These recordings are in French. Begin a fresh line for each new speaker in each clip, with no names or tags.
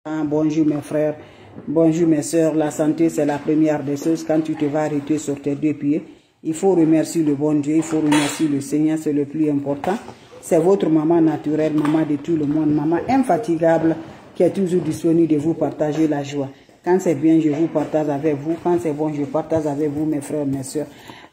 Bonjour mes frères, bonjour mes soeurs. La santé c'est la première des choses. Quand tu te vas arrêter sur tes deux pieds, il faut remercier le bon Dieu, il faut remercier le Seigneur, c'est le plus important. C'est votre maman naturelle, maman de tout le monde, maman infatigable qui est toujours disponible de vous partager la joie. Quand c'est bien, je vous partage avec vous. Quand c'est bon, je partage avec vous mes frères, mes soeurs.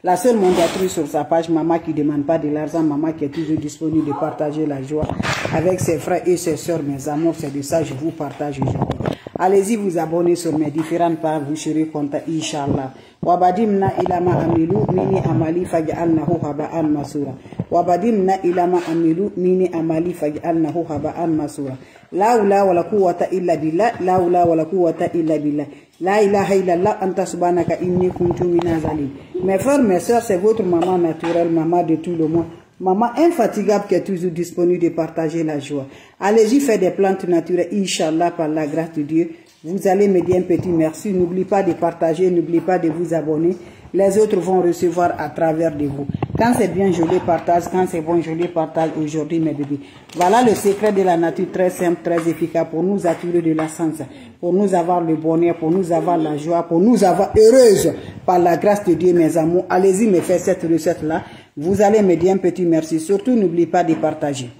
La seule montatrice sur sa page, maman qui ne demande pas de l'argent, maman qui est toujours disponible de partager la joie avec ses frères et ses soeurs, mes amours, c'est de ça que je vous partage aujourd'hui. Allez-y vous abonner sur mes différentes pages, vous serez content, Inch'Allah. Wabadimna ilama amilu mini amali faj'alnahu haba'an masura. Wabadimna ilama amilu mini amali faj'alnahu haba'an masura. La hawla wala quwwata illa billah, la hawla wala quwwata illa billah. La ilaha illallah anta subhanaka inni kuntu minaz zalim. Mes frères, mes soeurs, c'est votre maman naturelle, maman de tout le monde. Maman infatigable qui est toujours disponible de partager la joie. Allez-y faire des plantes naturelles, Inch'Allah, par la grâce de Dieu. Vous allez me dire un petit merci. N'oubliez pas de partager, n'oubliez pas de vous abonner. Les autres vont recevoir à travers de vous. Quand c'est bien, je les partage. Quand c'est bon, je les partage aujourd'hui, mes bébés. Voilà le secret de la nature, très simple, très efficace pour nous attirer de la sens, pour nous avoir le bonheur, pour nous avoir la joie, pour nous avoir heureuse par la grâce de Dieu, mes amours. Allez-y me faire cette recette-là. Vous allez me dire un petit merci. Surtout, n'oubliez pas de partager.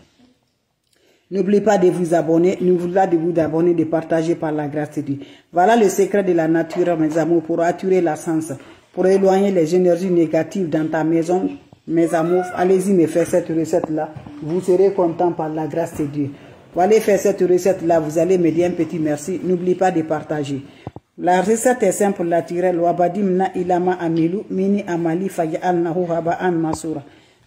N'oubliez pas de vous abonner, n'oubliez pas de vous abonner, de partager par la grâce de Dieu. Voilà le secret de la nature, mes amours, pour attirer la sens, pour éloigner les énergies négatives dans ta maison, mes amours. Allez-y me faire cette recette-là. Vous serez content par la grâce de Dieu. Vous allez faire cette recette-là, vous allez me dire un petit merci. N'oubliez pas de partager. La recette est simple, naturelle. Wabadimna ilama amilu mini amali faj'alnahu haba'an masura.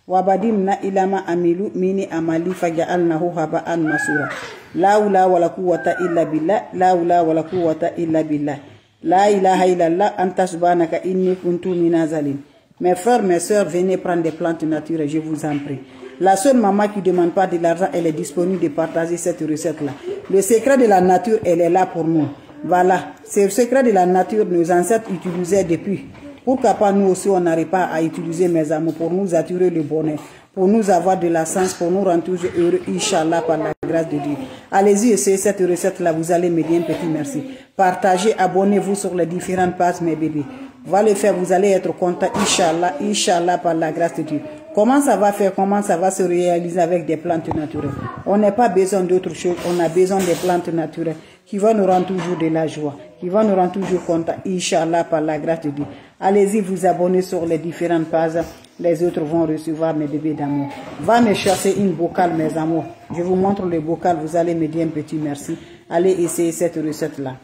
Wabadimna ilama amilu mini amali faj'alnahu haba'an masura. La hawla wala quwwata illa billah, la hawla wala quwwata illa billah. La ilaha illallah anta subhanaka inni kuntu minaz zalim. Mes frères, mes soeurs, venez prendre des plantes naturelles, je vous en prie. La seule maman qui ne demande pas de l'argent, elle est disponible de partager cette recette-là. Le secret de la nature, elle est là pour nous. Voilà, c'est le secret de la nature, nos ancêtres utilisaient depuis. Pourquoi pas nous aussi, on n'arrive pas à utiliser, mes amours, pour nous attirer le bonheur, pour nous avoir de la sens, pour nous rendre toujours heureux, Inch'Allah, par la grâce de Dieu. Allez-y, essayez cette recette-là, vous allez me dire un petit merci. Partagez, abonnez-vous sur les différentes pages, mes bébés. Va le faire, vous allez être content, Inch'Allah, Inch'Allah, par la grâce de Dieu. Comment ça va faire, comment ça va se réaliser avec des plantes naturelles? On n'a pas besoin d'autre chose, on a besoin des plantes naturelles qui vont nous rendre toujours de la joie, qui vont nous rendre toujours contents, Inch'Allah, par la grâce de Dieu. Allez-y vous abonner sur les différentes pages, les autres vont recevoir mes bébés d'amour. Va me chercher une bocale, mes amours. Je vous montre le bocal, vous allez me dire un petit merci. Allez essayer cette recette-là.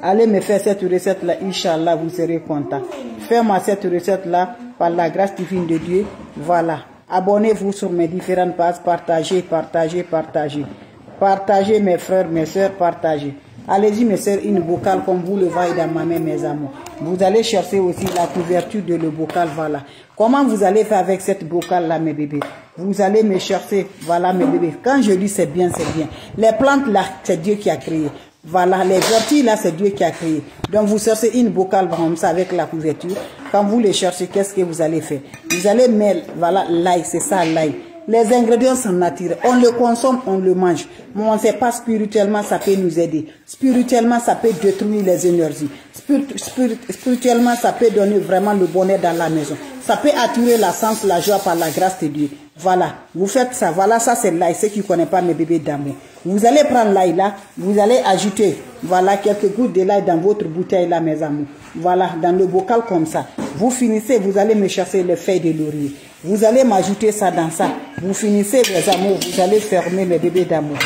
Allez me faire cette recette-là, Inch'Allah, vous serez content. Fais-moi cette recette-là par la grâce divine de Dieu. Voilà. Abonnez-vous sur mes différentes pages. Partagez, partagez, partagez. Partagez, mes frères, mes soeurs, partagez. Allez-y, mes soeurs, une bocale comme vous le voyez dans ma main, mes amours. Vous allez chercher aussi la couverture de le bocal, voilà. Comment vous allez faire avec cette bocale-là, mes bébés? Vous allez me chercher, voilà, mes bébés. Quand je dis c'est bien, c'est bien. Les plantes, là, c'est Dieu qui a créé. Voilà, les orties là, c'est Dieu qui a créé. Donc vous cherchez une bocale comme ça avec la couverture. Quand vous les cherchez, qu'est-ce que vous allez faire? Vous allez mettre, voilà, l'ail, c'est ça l'ail. Les ingrédients sont naturels. On le consomme, on le mange. Mais on ne sait pas spirituellement, ça peut nous aider. Spirituellement, ça peut détruire les énergies. Spirituellement, ça peut donner vraiment le bonheur dans la maison. Ça peut attirer la sens, la joie par la grâce de Dieu. Voilà, vous faites ça. Voilà, ça c'est l'ail. Ceux qui ne connaissent pas mes bébés d'amour. Vous allez prendre l'ail là, vous allez ajouter, voilà, quelques gouttes de l'ail dans votre bouteille là, mes amours. Voilà, dans le bocal comme ça. Vous finissez, vous allez me chercher les feuilles de laurier. Vous allez m'ajouter ça dans ça. Vous finissez, mes amours, vous allez fermer mes bébés d'amour.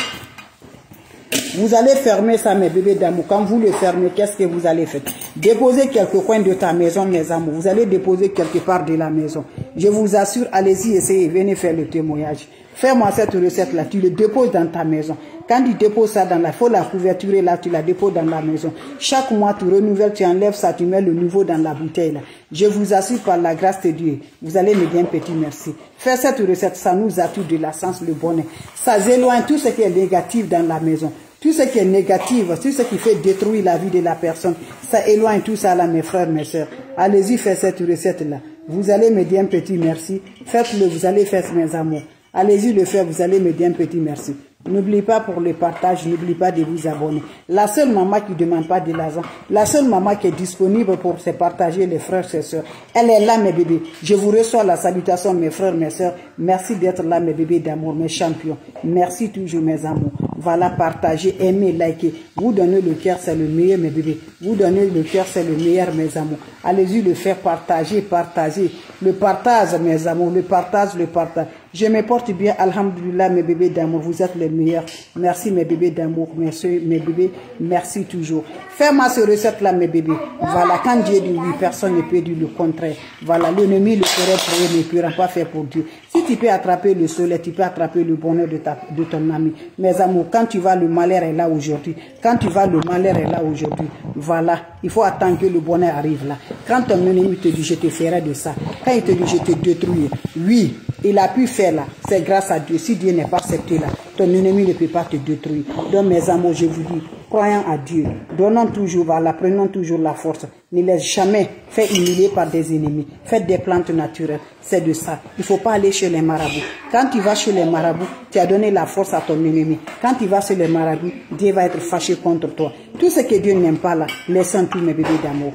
Vous allez fermer ça, mes bébés d'amour. Quand vous le fermez, qu'est-ce que vous allez faire? Déposez quelques coins de ta maison, mes amours. Vous allez déposer quelque part de la maison. Je vous assure, allez-y, essayez, venez faire le témoignage. Fais-moi cette recette-là, tu le déposes dans ta maison. Quand tu déposes ça dans la, faut la couverture là, tu la déposes dans la maison. Chaque mois, tu renouvelles, tu enlèves ça, tu mets le nouveau dans la bouteille là. Je vous assure par la grâce de Dieu, vous allez me dire un petit merci. Faire cette recette, ça nous attire de la sens, le bonheur. Ça éloigne tout ce qui est négatif dans la maison. Tout ce qui est négatif, tout ce qui fait détruire la vie de la personne, ça éloigne tout ça là, mes frères, mes soeurs. Allez-y, faites cette recette-là. Vous allez me dire un petit merci. Faites-le, vous allez faire mes amours. Allez-y le faire, vous allez me dire un petit merci. N'oublie pas pour le partage, n'oublie pas de vous abonner. La seule maman qui ne demande pas de l'argent, la seule maman qui est disponible pour se partager les frères et sœurs, elle est là mes bébés. Je vous reçois la salutation mes frères, mes sœurs. Merci d'être là mes bébés d'amour, mes champions. Merci toujours mes amours. Voilà, partagez, aimez, likez. Vous donnez le cœur, c'est le meilleur mes bébés. Vous donnez le cœur, c'est le meilleur mes amours. Allez-y le faire partager, partager. Le partage mes amours, le partage, le partage. Je me porte bien, alhamdoulilah mes bébés d'amour, vous êtes les meilleurs. Merci mes bébés d'amour, merci mes bébés, merci toujours. Fais-moi ce recette là mes bébés. Voilà, quand Dieu dit oui, personne ne peut dire le contraire. Voilà, l'ennemi le ferait pour eux, ne pourra pas faire pour Dieu. Si tu peux attraper le soleil, tu peux attraper le bonheur de ton ami. Mes amours, quand tu vas, le malheur est là aujourd'hui. Quand tu vas, le malheur est là aujourd'hui. Voilà, il faut attendre que le bonheur arrive là. Quand ton ennemi te dit je te ferai de ça, quand il te dit je te détruis, oui, il a pu faire là, c'est grâce à Dieu. Si Dieu n'est pas accepté là, ton ennemi ne peut pas te détruire. Donc mes amours, je vous dis, croyons à Dieu, donnons toujours, voilà, prenons toujours la force. Ne laisse jamais faire humilier par des ennemis. Faites des plantes naturelles, c'est de ça. Il ne faut pas aller chez les marabouts. Quand tu vas chez les marabouts, tu as donné la force à ton ennemi. Quand tu vas chez les marabouts, Dieu va être fâché contre toi. Tout ce que Dieu n'aime pas là, laissons tous mes bébés d'amour.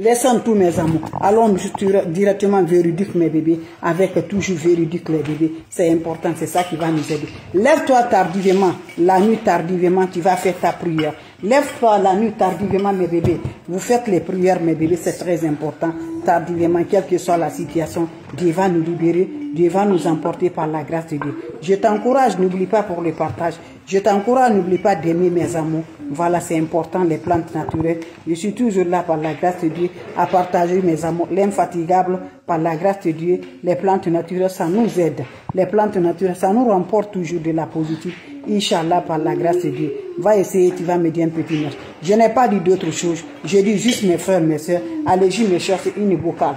Laissons tous mes amours. Allons directement véridique mes bébés, avec toujours véridique les bébés. C'est important, c'est ça qui va nous aider. Lève-toi tardivement, la nuit tardivement, tu vas faire ta prière. Lève-toi la nuit tardivement mes bébés. Vous faites les prières mes bébés, c'est très important. Tardivement, quelle que soit la situation, Dieu va nous libérer, Dieu va nous emporter par la grâce de Dieu. Je t'encourage, n'oublie pas pour le partage. Je t'encourage, n'oublie pas d'aimer mes amours. Voilà, c'est important, les plantes naturelles. Je suis toujours là par la grâce de Dieu à partager mes amours. L'infatigable, par la grâce de Dieu, les plantes naturelles, ça nous aide. Les plantes naturelles, ça nous remporte toujours de la positive. Inch'Allah, par la grâce de Dieu. Va essayer, tu vas me dire un petit merci. Je n'ai pas dit d'autre chose. Je dis juste mes frères, mes soeurs, allez-y me chercher une bocale.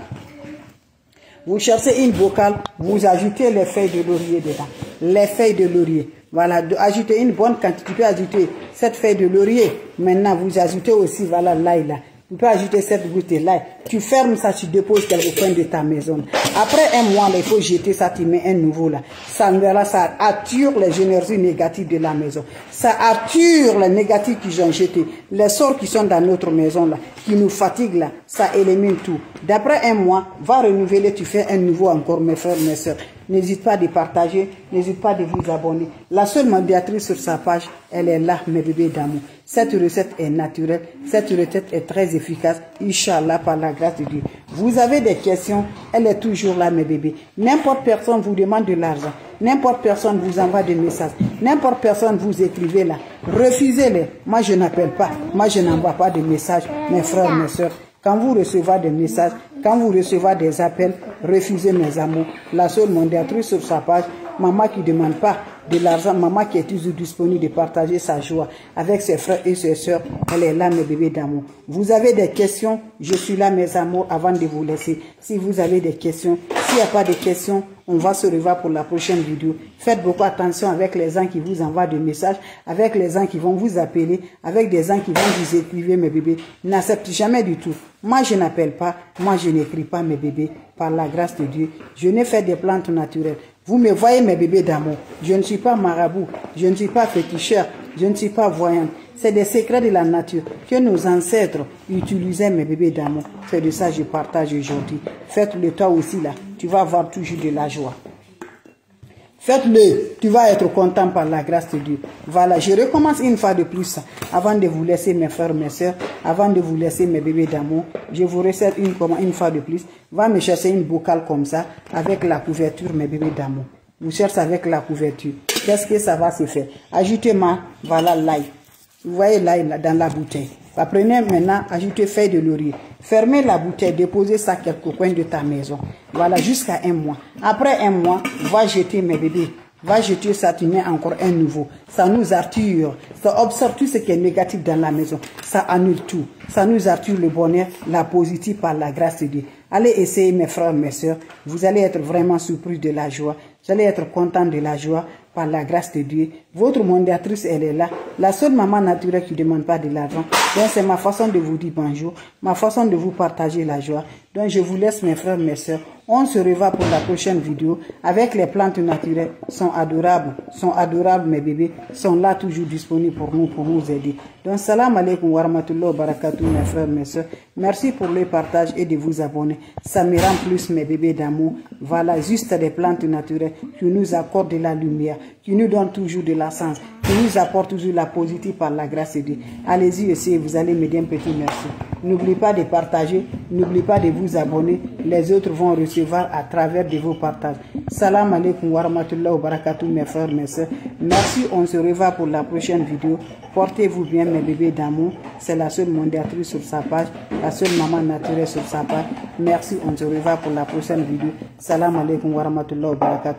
Vous cherchez une bocale, vous ajoutez les feuilles de laurier dedans. Les feuilles de laurier. Voilà, ajoutez une bonne quantité. Tu peux ajouter cette feuille de laurier. Maintenant, vous ajoutez aussi, voilà, l'ail là. Tu peux ajouter cette goutte de l'ail. Tu fermes ça, tu déposes quelque coin de ta maison. Après un mois, il faut jeter ça, tu mets un nouveau là. Ça attire les énergies négatives de la maison. Ça attire les négatifs qu'ils ont jetés. Les sorts qui sont dans notre maison là, qui nous fatiguent là, ça élimine tout. D'après un mois, va renouveler, tu fais un nouveau encore, mes frères, mes soeurs. N'hésite pas de partager, n'hésite pas de vous abonner. La seule médiatrice sur sa page, elle est là, mes bébés d'amour. Cette recette est naturelle, cette recette est très efficace, Inch'Allah, par la grâce de Dieu. Vous avez des questions, elle est toujours là, mes bébés. N'importe personne vous demande de l'argent, n'importe personne vous envoie des messages, n'importe personne vous écrivez là. Refusez-les. Moi, je n'appelle pas, moi, je n'envoie pas de messages, mes frères, mes soeurs. Quand vous recevez des messages, quand vous recevez des appels, refusez mes amours. La seule médiatrice sur sa page, maman qui ne demande pas de l'argent, maman qui est toujours disponible de partager sa joie avec ses frères et ses soeurs, elle est là mes bébés d'amour. Vous avez des questions, je suis là mes amours avant de vous laisser. Si vous avez des questions, s'il n'y a pas de questions, on va se revoir pour la prochaine vidéo. Faites beaucoup attention avec les gens qui vous envoient des messages, avec les gens qui vont vous appeler, avec des gens qui vont vous écrire mes bébés. N'acceptez jamais du tout. Moi, je n'appelle pas, moi, je n'écris pas mes bébés. Par la grâce de Dieu, je n'ai fait des plantes naturelles. Vous me voyez mes bébés d'amour. Je ne suis pas marabout, je ne suis pas féticheur, je ne suis pas voyante. C'est des secrets de la nature que nos ancêtres utilisaient mes bébés d'amour. C'est de ça que je partage aujourd'hui. Faites-le toi aussi là. Tu vas avoir toujours de la joie. Faites-le, tu vas être content par la grâce de Dieu. Voilà, je recommence une fois de plus, avant de vous laisser mes frères, mes soeurs, avant de vous laisser mes bébés d'amour, je vous recette une fois de plus. Va me chercher une bocale comme ça, avec la couverture, mes bébés d'amour. Vous cherchez avec la couverture. Qu'est-ce que ça va se faire? Ajoutez-moi, voilà l'ail. Vous voyez l'ail là dans la bouteille. Apprenez maintenant, ajoutez feuille de laurier. Fermez la bouteille, déposez ça quelque coin de ta maison. Voilà, jusqu'à un mois. Après un mois, va jeter mes bébés. Va jeter ça, tu mets encore un nouveau. Ça nous attire. Ça observe tout ce qui est négatif dans la maison. Ça annule tout. Ça nous attire le bonheur, la positive par la grâce de Dieu. Allez essayer mes frères, mes soeurs. Vous allez être vraiment surpris de la joie. Vous allez être content de la joie par la grâce de Dieu. Votre médiatrice, elle est là. La seule maman naturelle qui ne demande pas de l'argent. Donc c'est ma façon de vous dire bonjour, ma façon de vous partager la joie. Donc je vous laisse mes frères, mes soeurs. On se revoit pour la prochaine vidéo avec les plantes naturelles. Sont adorables mes bébés, sont là toujours disponibles pour nous aider. Donc salam alaikum wa rahmatullahi wa barakatuh mes frères, mes soeurs. Merci pour le partage et de vous abonner. Ça me rend plus mes bébés d'amour. Voilà, juste des plantes naturelles qui nous accordent de la lumière, qui nous donnent toujours de la sens, qui nous apportent toujours la positive par la grâce de Dieu. Allez-y essayez, vous allez me dire un petit merci. N'oubliez pas de partager, n'oubliez pas de vous abonner. Les autres vont recevoir à travers de vos partages. Salam alaikum wa rahmatullahi wa barakatuh mes frères, mes soeurs. Merci, on se revoit pour la prochaine vidéo. Portez-vous bien mes bébés d'amour. C'est la seule mondiatrice sur sa page, la seule maman naturelle sur sa page. Merci, on se revoit pour la prochaine vidéo. Salam alaikum wa rahmatullahi wa barakatuh.